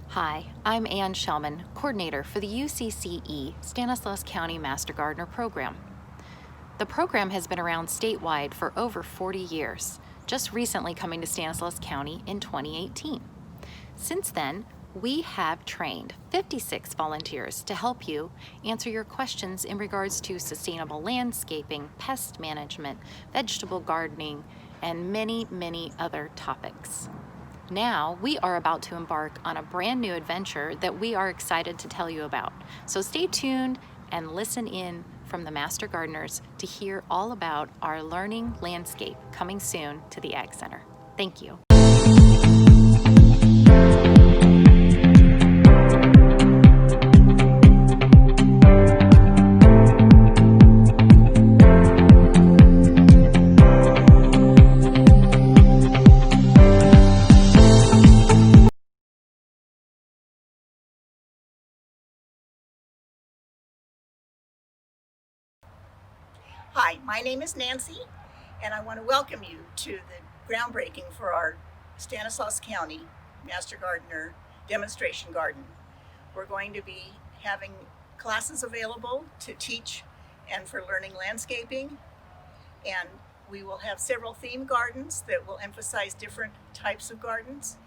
Hi, I'm Ann Shellman, coordinator for the UCCE Stanislaus County Master Gardener program. The program has been around statewide for over 40 years, just recently coming to Stanislaus County in 2018. Since then, we have trained 56 volunteers to help you answer your questions in regards to sustainable landscaping, pest management, vegetable gardening, and many, many other topics. Now, we are about to embark on a brand new adventure that we are excited to tell you about. So stay tuned and listen in from the Master Gardeners to hear all about our learning landscape coming soon to the Ag Center. Thank you. Hi, my name is Nancy, and I want to welcome you to the groundbreaking for our Stanislaus County Master Gardener Demonstration Garden. We're going to be having classes available to teach and for learning landscaping, and we will have several theme gardens that will emphasize different types of gardens,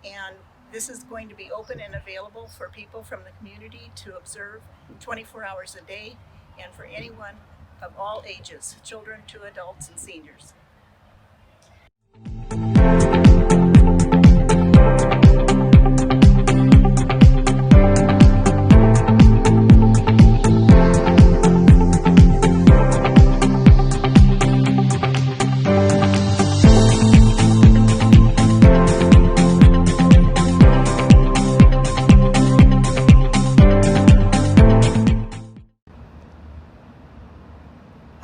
and this is going to be open and available for people from the community to observe 24 hours a day, and for anyone of all ages, children to adults and seniors.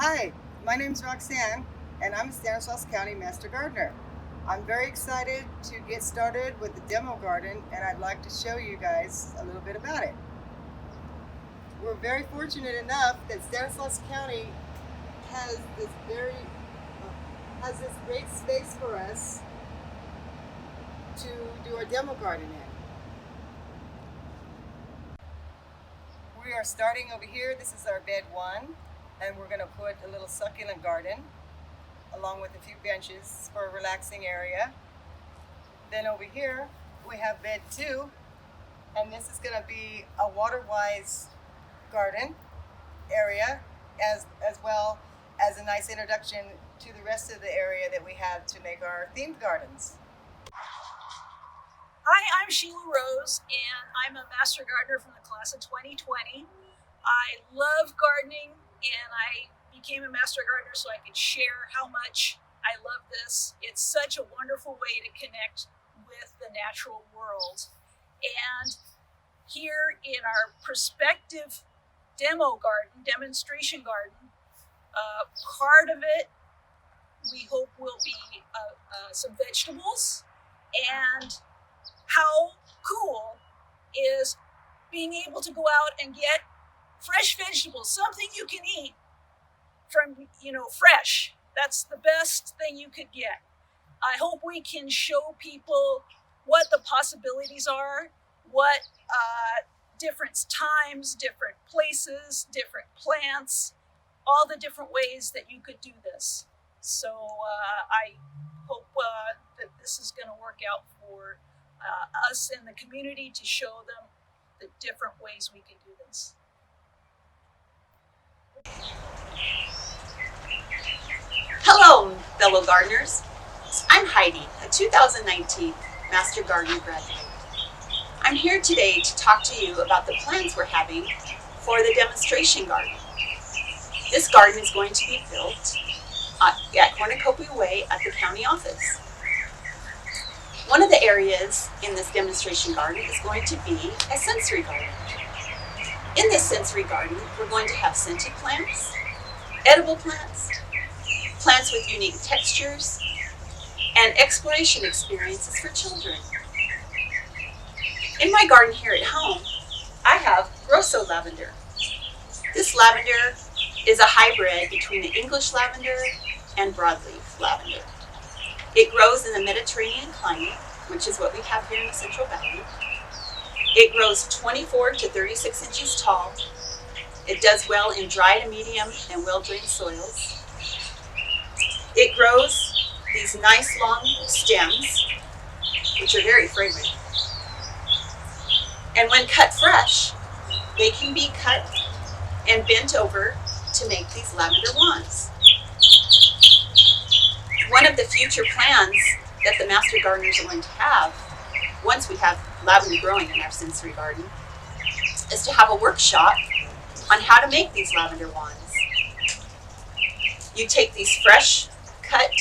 Hi, my name is Roxanne, and I'm a Stanislaus County Master Gardener. I'm very excited to get started with the demo garden, and I'd like to show you guys a little bit about it. We're very fortunate enough that Stanislaus County has this great space for us to do our demo garden in. We are starting over here. This is our bed 1. And we're going to put a little succulent garden along with a few benches for a relaxing area. Then over here we have bed 2, and this is going to be a water-wise garden area as well as a nice introduction to the rest of the area that we have to make our themed gardens. Hi, I'm Sheila Rose, and I'm a Master Gardener from the class of 2020. I love gardening, and I became a Master Gardener so I could share how much I love this. It's such a wonderful way to connect with the natural world. And here in our prospective demonstration garden, part of it we hope will be some vegetables. And how cool is being able to go out and get fresh vegetables, something you can eat from, fresh. That's the best thing you could get. I hope we can show people what the possibilities are, what different times, different places, different plants, all the different ways that you could do this. So I hope that this is going to work out for us and the community to show them the different ways we can do this. Hello, fellow gardeners. I'm Heidi, a 2019 Master Gardener graduate. I'm here today to talk to you about the plans we're having for the demonstration garden. This garden is going to be built at Cornucopia Way at the county office. One of the areas in this demonstration garden is going to be a sensory garden. In this sensory garden, we're going to have scented plants, edible plants, plants with unique textures, and exploration experiences for children. In my garden here at home, I have Grosso lavender. This lavender is a hybrid between the English lavender and broadleaf lavender. It grows in the Mediterranean climate, which is what we have here in the Central Valley. It grows 24 to 36 inches tall. It does well in dry to medium and well-drained soils. It grows these nice long stems, which are very fragrant. And when cut fresh, they can be cut and bent over to make these lavender wands. One of the future plans that the Master Gardeners are going to have, once we have lavender growing in our sensory garden, is to have a workshop on how to make these lavender wands. You take these fresh cut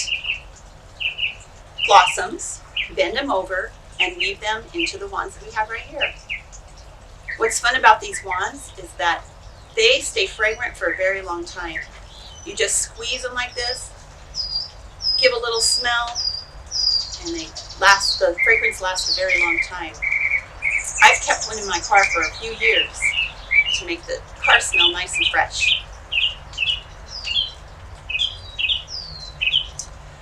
blossoms, bend them over, and weave them into the wands that we have right here. What's fun about these wands is that they stay fragrant for a very long time. You just squeeze them like this, give a little smell, and the fragrance lasts a very long time. I've kept one in my car for a few years to make the car smell nice and fresh.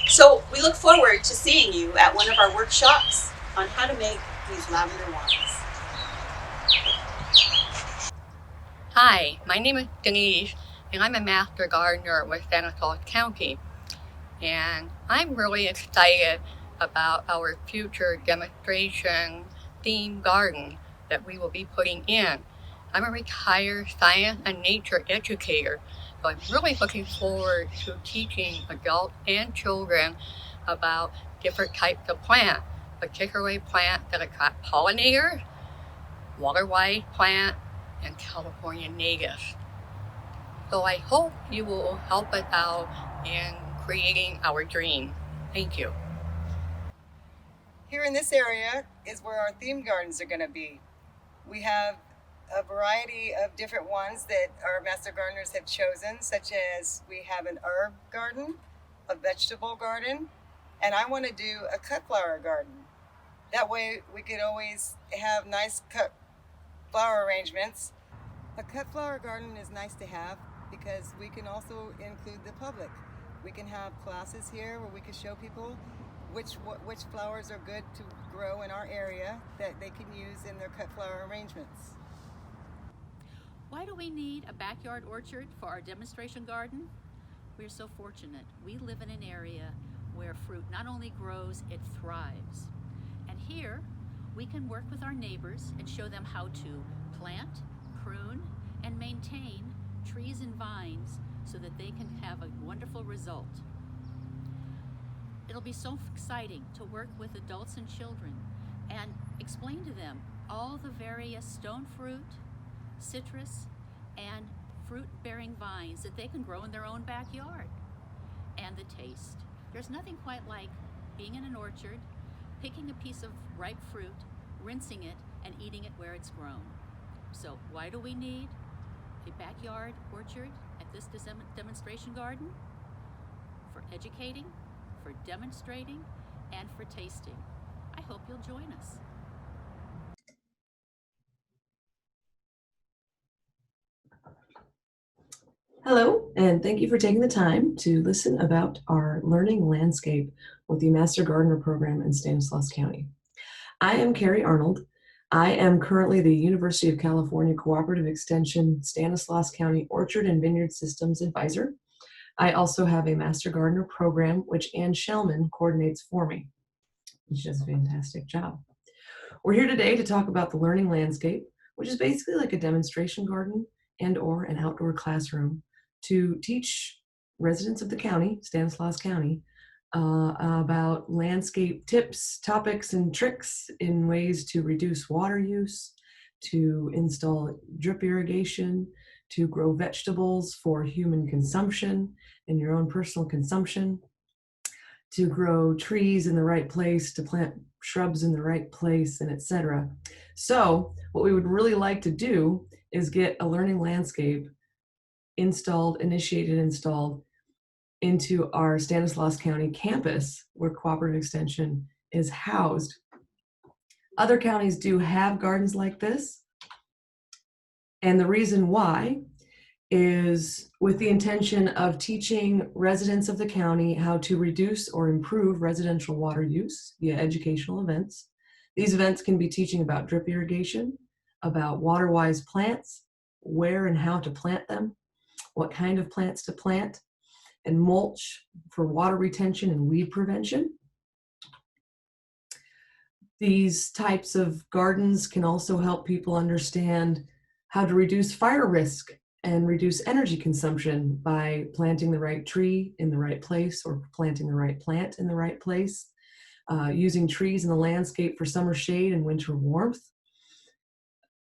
So we look forward to seeing you at one of our workshops on how to make these lavender wands. Hi, my name is Denise, and I'm a Master Gardener with Stanislaus County. And I'm really excited about our future demonstration theme garden that we will be putting in. I'm a retired science and nature educator, so I'm really looking forward to teaching adults and children about different types of plants, particularly plants that attract pollinators, water-wise plants, and California natives. So I hope you will help us out in creating our dream. Thank you. Here in this area is where our theme gardens are going to be. We have a variety of different ones that our Master Gardeners have chosen, such as we have an herb garden, a vegetable garden, and I want to do a cut flower garden. That way we could always have nice cut flower arrangements. A cut flower garden is nice to have because we can also include the public. We can have classes here where we can show people which flowers are good to grow in our area that they can use in their cut flower arrangements. Why do we need a backyard orchard for our demonstration garden? We're so fortunate. We live in an area where fruit not only grows, it thrives. And here, we can work with our neighbors and show them how to plant, prune, and maintain trees and vines so that they can have a wonderful result. It'll be so exciting to work with adults and children and explain to them all the various stone fruit, citrus, and fruit-bearing vines that they can grow in their own backyard. And the taste. There's nothing quite like being in an orchard, picking a piece of ripe fruit, rinsing it, and eating it where it's grown. So why do we need a backyard orchard at this demonstration garden? For educating, for demonstrating, and for tasting. I hope you'll join us. Hello, and thank you for taking the time to listen about our learning landscape with the Master Gardener program in Stanislaus County. I am Carrie Arnold. I am currently the University of California Cooperative Extension Stanislaus County Orchard and Vineyard Systems Advisor. I also have a Master Gardener program, which Ann Shellman coordinates for me. She does a fantastic job. We're here today to talk about the learning landscape, which is basically like a demonstration garden and or an outdoor classroom to teach residents of the county, Stanislaus County, about landscape tips, topics, and tricks in ways to reduce water use, to install drip irrigation, to grow vegetables for human consumption and your own personal consumption, to grow trees in the right place, to plant shrubs in the right place, and etc. So what we would really like to do is get a learning landscape installed into our Stanislaus County campus where Cooperative Extension is housed. Other counties do have gardens like this. And the reason why is with the intention of teaching residents of the county how to reduce or improve residential water use via educational events. These events can be teaching about drip irrigation, about water-wise plants, where and how to plant them, what kind of plants to plant, and mulch for water retention and weed prevention. These types of gardens can also help people understand how to reduce fire risk and reduce energy consumption by planting the right tree in the right place or planting the right plant in the right place, using trees in the landscape for summer shade and winter warmth,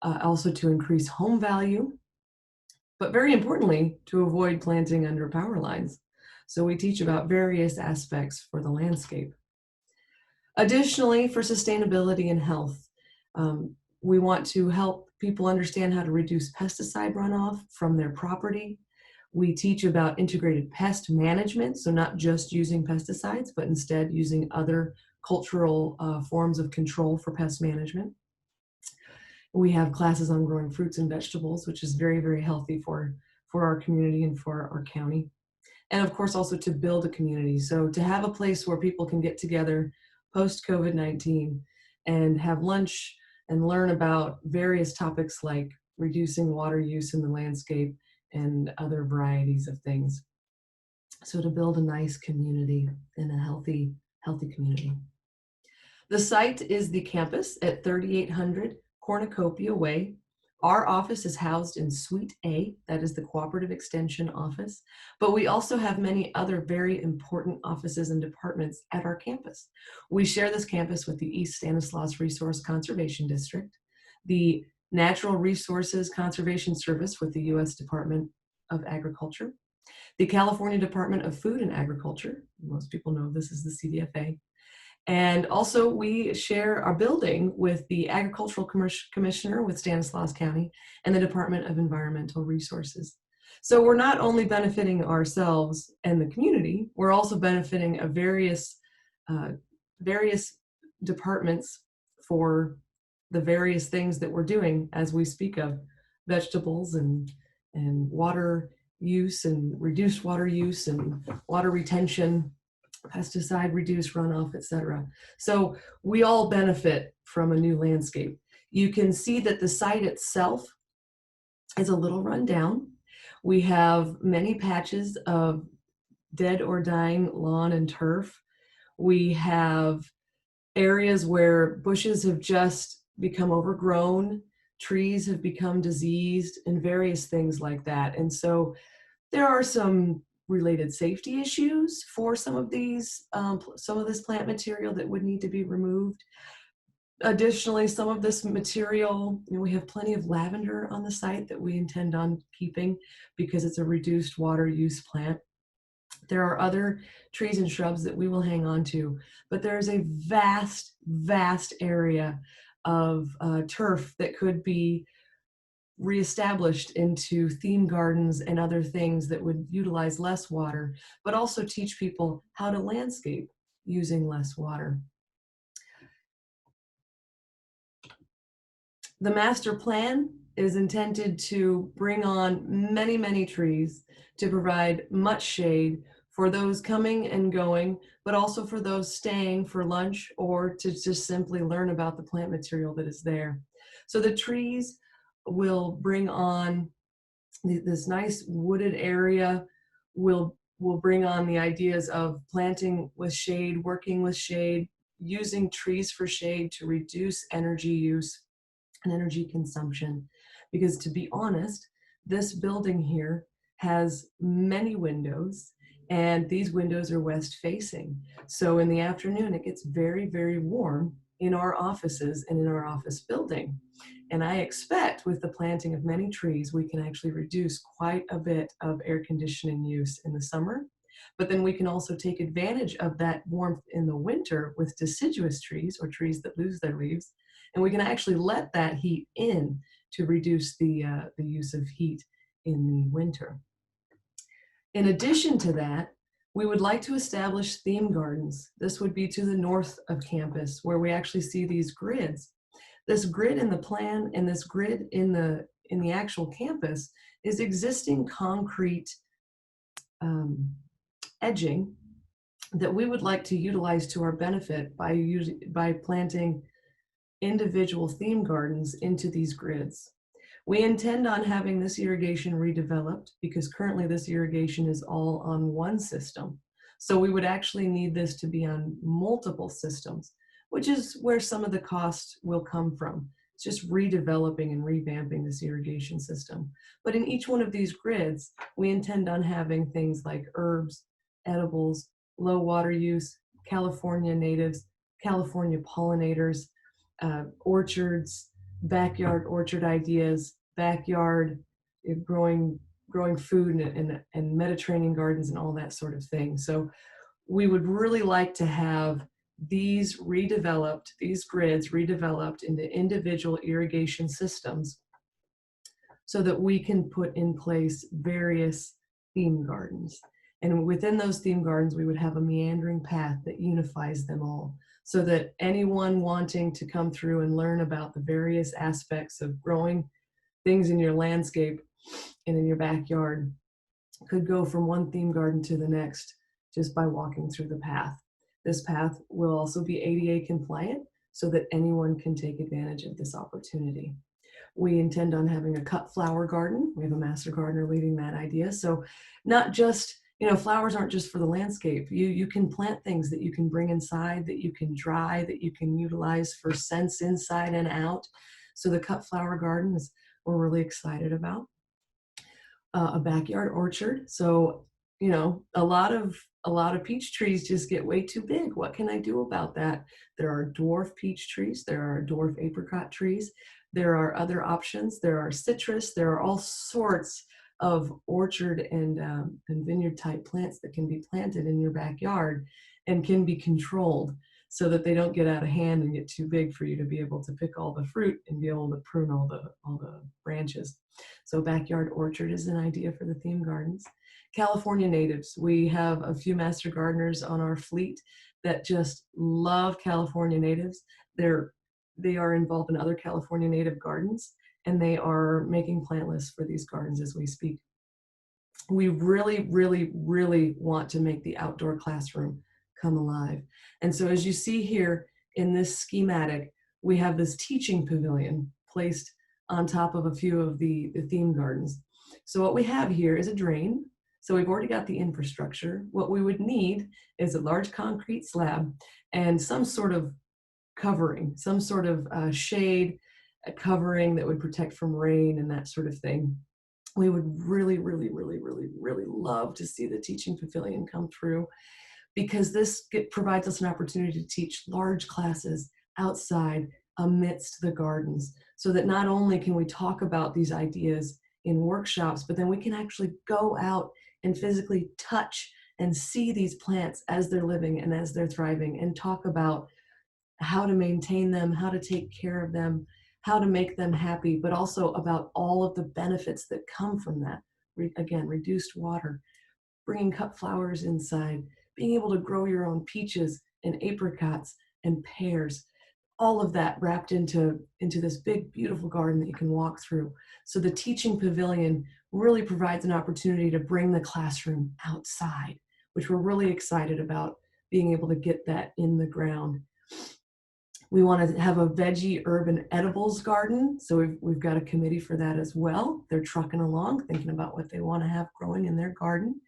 also to increase home value, but very importantly, to avoid planting under power lines. So we teach about various aspects for the landscape. Additionally, for sustainability and health, we want to help people understand how to reduce pesticide runoff from their property. We teach about integrated pest management, so not just using pesticides, but instead using other cultural forms of control for pest management. We have classes on growing fruits and vegetables, which is very, very healthy for our community and for our county. And of course, also to build a community. So to have a place where people can get together post-COVID-19 and have lunch and learn about various topics like reducing water use in the landscape and other varieties of things. So to build a nice community and a healthy community. The site is the campus at 3800 Cornucopia Way. Our office is housed in Suite A, that is the Cooperative Extension Office, but we also have many other very important offices and departments at our campus. We share this campus with the East Stanislaus Resource Conservation District, the Natural Resources Conservation Service with the U.S. Department of Agriculture, the California Department of Food and Agriculture, most people know this is the CDFA, and also we share our building with the Agricultural Commissioner with Stanislaus County and the Department of Environmental Resources. So we're not only benefiting ourselves and the community, we're also benefiting of various departments for the various things that we're doing as we speak of vegetables and water use and reduced water use and water retention, pesticide reduced runoff, etc. So we all benefit from a new landscape. You can see that the site itself is a little run down. We have many patches of dead or dying lawn and turf. We have areas where bushes have just become overgrown, trees have become diseased, and various things like that. And so there are some related safety issues for some of this plant material that would need to be removed. Additionally, some of this material, we have plenty of lavender on the site that we intend on keeping because it's a reduced water use plant. There are other trees and shrubs that we will hang on to, but there's a vast, vast area of turf that could be reestablished into theme gardens and other things that would utilize less water, but also teach people how to landscape using less water. The master plan is intended to bring on many, many trees to provide much shade for those coming and going, but also for those staying for lunch or to just simply learn about the plant material that is there. So the trees will bring on this nice wooded area, will bring on the ideas of planting with shade, working with shade, using trees for shade to reduce energy use and energy consumption. Because to be honest, this building here has many windows and these windows are west facing. So in the afternoon, it gets very, very warm in our offices and in our office building. And I expect with the planting of many trees, we can actually reduce quite a bit of air conditioning use in the summer. But then we can also take advantage of that warmth in the winter with deciduous trees or trees that lose their leaves. And we can actually let that heat in to reduce the use of heat in the winter. In addition to that, we would like to establish theme gardens. This would be to the north of campus where we actually see these grids This grid in the plan and this grid in the actual campus is existing concrete edging that we would like to utilize to our benefit by planting individual theme gardens into these grids. We intend on having this irrigation redeveloped because currently this irrigation is all on one system. So we would actually need this to be on multiple systems, which is where some of the cost will come from. It's just redeveloping and revamping this irrigation system. But in each one of these grids, we intend on having things like herbs, edibles, low water use, California natives, California pollinators, orchards, backyard orchard ideas, backyard growing food and Mediterranean gardens and all that sort of thing. So we would really like to have these grids redeveloped into individual irrigation systems so that we can put in place various theme gardens. And within those theme gardens, we would have a meandering path that unifies them all so that anyone wanting to come through and learn about the various aspects of growing things in your landscape and in your backyard could go from one theme garden to the next just by walking through the path. This path will also be ADA compliant so that anyone can take advantage of this opportunity. We intend on having a cut flower garden. We have a master gardener leading that idea. So not just, flowers aren't just for the landscape. You can plant things that you can bring inside, that you can dry, that you can utilize for scents inside and out. So the cut flower garden is we're really excited about. A backyard orchard. So, a lot of peach trees just get way too big. What can I do about that? There are dwarf peach trees. There are dwarf apricot trees. There are other options. There are citrus. There are all sorts of orchard and vineyard type plants that can be planted in your backyard and can be controlled so that they don't get out of hand and get too big for you to be able to pick all the fruit and be able to prune all the branches. So backyard orchard is an idea for the theme gardens. California natives. We have a few master gardeners on our fleet that just love California natives. They are involved in other California native gardens, and they are making plant lists for these gardens as we speak. We really, really, really want to make the outdoor classroom come alive. And so as you see here in this schematic, we have this teaching pavilion placed on top of a few of the theme gardens. So what we have here is a drain. So we've already got the infrastructure. What we would need is a large concrete slab and some sort of covering, some sort of shade, a covering that would protect from rain and that sort of thing. We would really, really, really, really, really love to see the teaching pavilion come through because this provides us an opportunity to teach large classes outside amidst the gardens so that not only can we talk about these ideas in workshops, but then we can actually go out and physically touch and see these plants as they're living and as they're thriving and talk about how to maintain them, how to take care of them, how to make them happy, but also about all of the benefits that come from that. Again, reduced water, bringing cut flowers inside, being able to grow your own peaches and apricots and pears, all of that wrapped into this big, beautiful garden that you can walk through. So the teaching pavilion really provides an opportunity to bring the classroom outside, which we're really excited about being able to get that in the ground. We want to have a veggie, herb, and edibles garden. So we've got a committee for that as well. They're trucking along, thinking about what they want to have growing in their garden.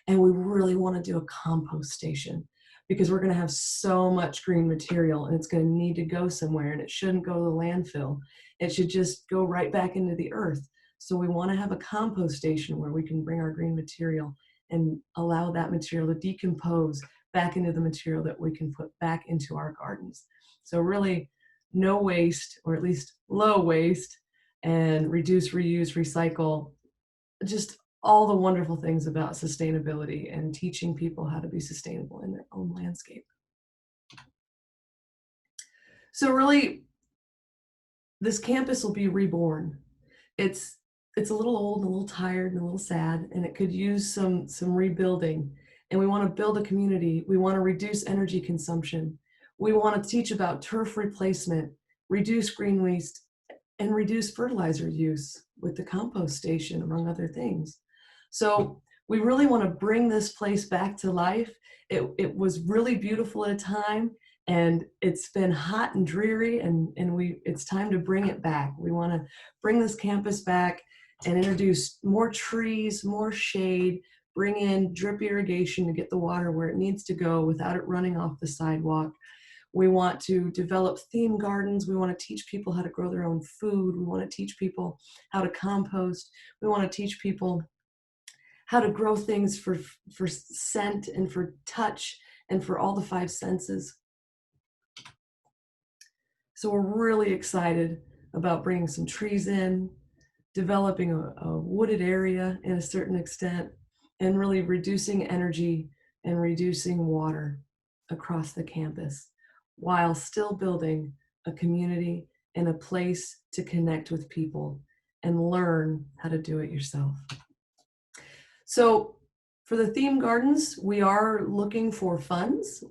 And we really want to do a compost station because we're going to have so much green material and it's going to need to go somewhere and it shouldn't go to the landfill. It should just go right back into the earth. So we want to have a compost station where we can bring our green material and allow that material to decompose back into the material that we can put back into our gardens. So really no waste, or at least low waste, and reduce, reuse, recycle, just all the wonderful things about sustainability and teaching people how to be sustainable in their own landscape. So really, this campus will be reborn. It's a little old and a little tired and a little sad, and it could use some rebuilding. And we want to build a community. We want to reduce energy consumption. We want to teach about turf replacement, reduce green waste, and reduce fertilizer use with the compost station, among other things. So we really want to bring this place back to life. It was really beautiful at a time, and it's been hot and dreary, and it's time to bring it back. We want to bring this campus back and introduce more trees, more shade, bring in drip irrigation to get the water where it needs to go without it running off the sidewalk. We want to develop theme gardens. We want to teach people how to grow their own food. We want to teach people how to compost. We want to teach people how to grow things for scent and for touch and for all the five senses. So we're really excited about bringing some trees in, developing a wooded area in a certain extent, and really reducing energy and reducing water across the campus, while still building a community and a place to connect with people and learn how to do it yourself. So for the theme gardens, we are looking for funds.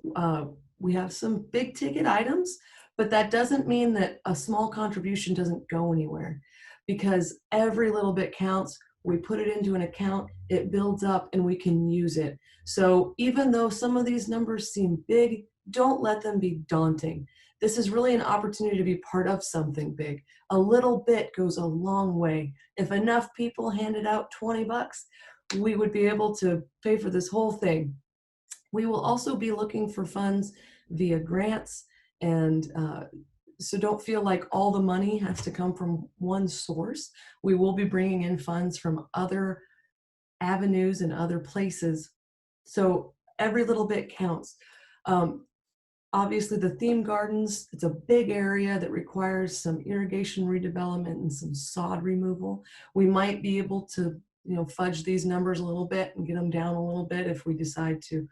We have some big ticket items, but that doesn't mean that a small contribution doesn't go anywhere, because every little bit counts. We put it into an account, it builds up, and we can use it. So even though some of these numbers seem big, don't let them be daunting. This is really an opportunity to be part of something big. A little bit goes a long way. If enough people handed out $20, we would be able to pay for this whole thing. We will also be looking for funds via grants, and so don't feel like all the money has to come from one source. We will be bringing in funds from other avenues and other places. So every little bit counts. Obviously the theme gardens, it's a big area that requires some irrigation redevelopment and some sod removal. We might be able to, fudge these numbers a little bit and get them down a little bit if we decide to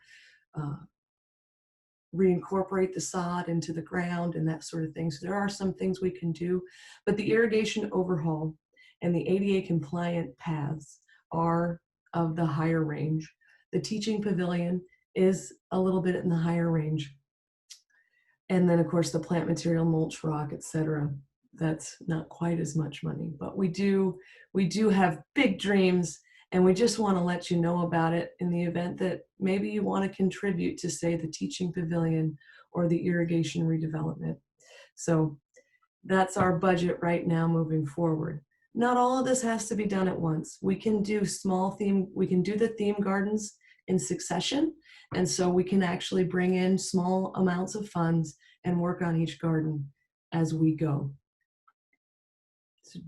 reincorporate the sod into the ground and that sort of thing. So there are some things we can do, but the irrigation overhaul and the ADA compliant paths are of the higher range. The teaching pavilion is a little bit in the higher range. And then of course the plant material, mulch, rock, etc. That's not quite as much money, but we do have big dreams, and we just want to let you know about it in the event that maybe you want to contribute to, say, the teaching pavilion or the irrigation redevelopment. So that's our budget right now moving forward. Not all of this has to be done at once. We can do the theme gardens in succession. And so we can actually bring in small amounts of funds and work on each garden as we go. So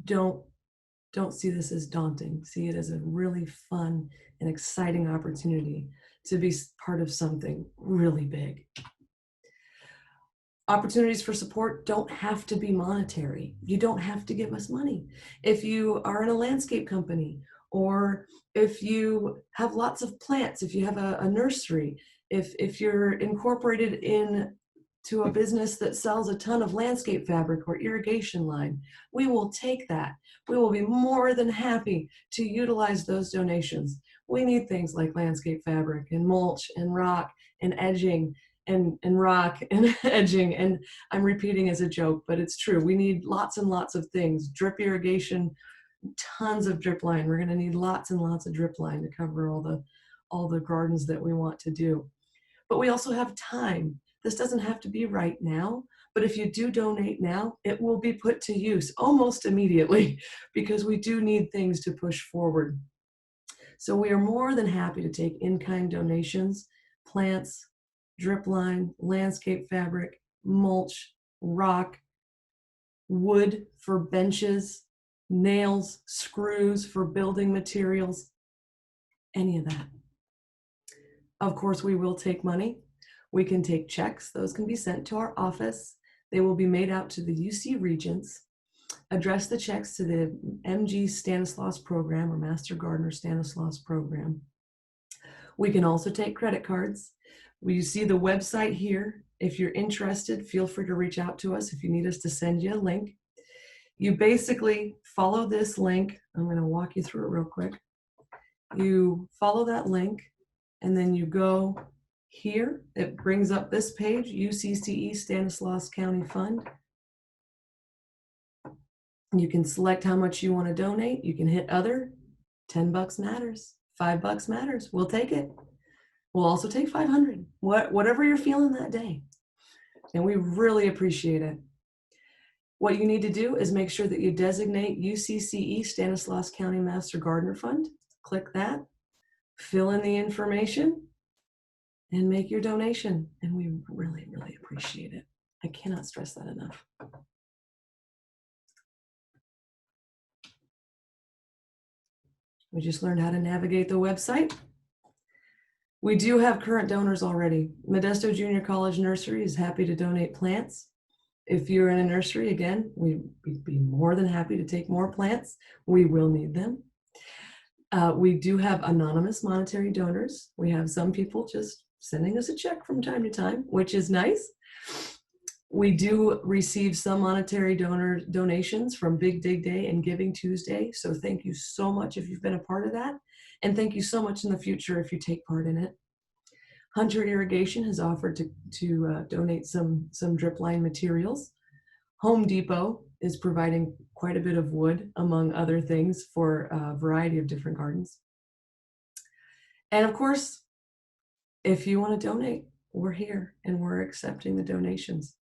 don't see this as daunting. See it as a really fun and exciting opportunity to be part of something really big. Opportunities for support don't have to be monetary. You don't have to give us money. If you are in a landscape company, or if you have lots of plants, if you have a nursery, if you're incorporated into a business that sells a ton of landscape fabric or irrigation line, we will take that. We will be more than happy to utilize those donations. We need things like landscape fabric and mulch and rock and edging and rock and edging. And I'm repeating as a joke, but it's true. We need lots and lots of things. Drip irrigation, tons of drip line. We're going to need lots and lots of drip line to cover all the gardens that we want to do. But we also have time. This doesn't have to be right now, but if you do donate now, it will be put to use almost immediately, because we do need things to push forward. So we are more than happy to take in-kind donations, plants, drip line, landscape fabric, mulch, rock, wood for benches, nails, screws for building materials, any of that. Of course, we will take money. We can take checks. Those can be sent to our office. They will be made out to the UC Regents. Address the checks to the MG Stanislaus program, or Master Gardener Stanislaus program. We can also take credit cards. You see the website here. If you're interested, feel free to reach out to us if you need us to send you a link. You basically follow this link. I'm going to walk you through it real quick. You follow that link, and then you go here. It brings up this page, UCCE Stanislaus County Fund. You can select how much you want to donate. You can hit other. $10 matters. $5 matters. We'll take it. We'll also take 500. Whatever you're feeling that day. And we really appreciate it. What you need to do is make sure that you designate UCCE Stanislaus County Master Gardener Fund. Click that, fill in the information, and make your donation. And we really, really appreciate it. I cannot stress that enough. We just learned how to navigate the website. We do have current donors already. Modesto Junior College Nursery is happy to donate plants. If you're in a nursery, again, we'd be more than happy to take more plants. We will need them. We do have anonymous monetary donors. We have some people just sending us a check from time to time, which is nice. We do receive some monetary donations from Big Dig Day and Giving Tuesday. So thank you so much if you've been a part of that. And thank you so much in the future if you take part in it. Hunter Irrigation has offered to donate some drip line materials. Home Depot is providing quite a bit of wood, among other things, for a variety of different gardens. And of course, if you want to donate, we're here and we're accepting the donations.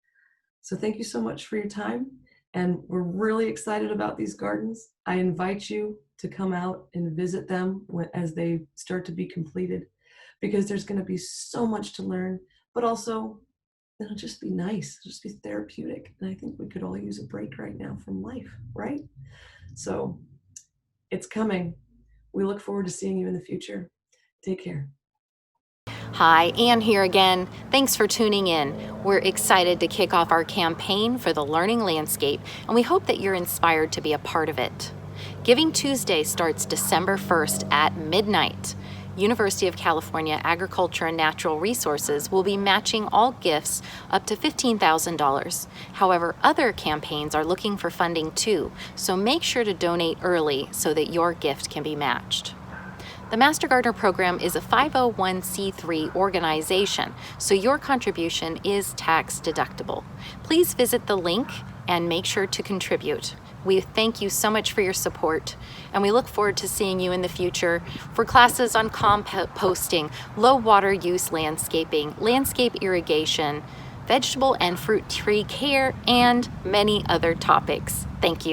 So thank you so much for your time. And we're really excited about these gardens. I invite you to come out and visit them as they start to be completed, because there's going to be so much to learn, but also it'll just be nice, just be therapeutic. And I think we could all use a break right now from life, right? So it's coming. We look forward to seeing you in the future. Take care. Hi, Ann here again. Thanks for tuning in. We're excited to kick off our campaign for the Learning Landscape, and we hope that you're inspired to be a part of it. Giving Tuesday starts December 1st at midnight. University of California Agriculture and Natural Resources will be matching all gifts up to $15,000. However, other campaigns are looking for funding too, so make sure to donate early so that your gift can be matched. The Master Gardener Program is a 501c3 organization, so your contribution is tax deductible. Please visit the link and make sure to contribute. We thank you so much for your support, and we look forward to seeing you in the future for classes on composting, low water use landscaping, landscape irrigation, vegetable and fruit tree care, and many other topics. Thank you.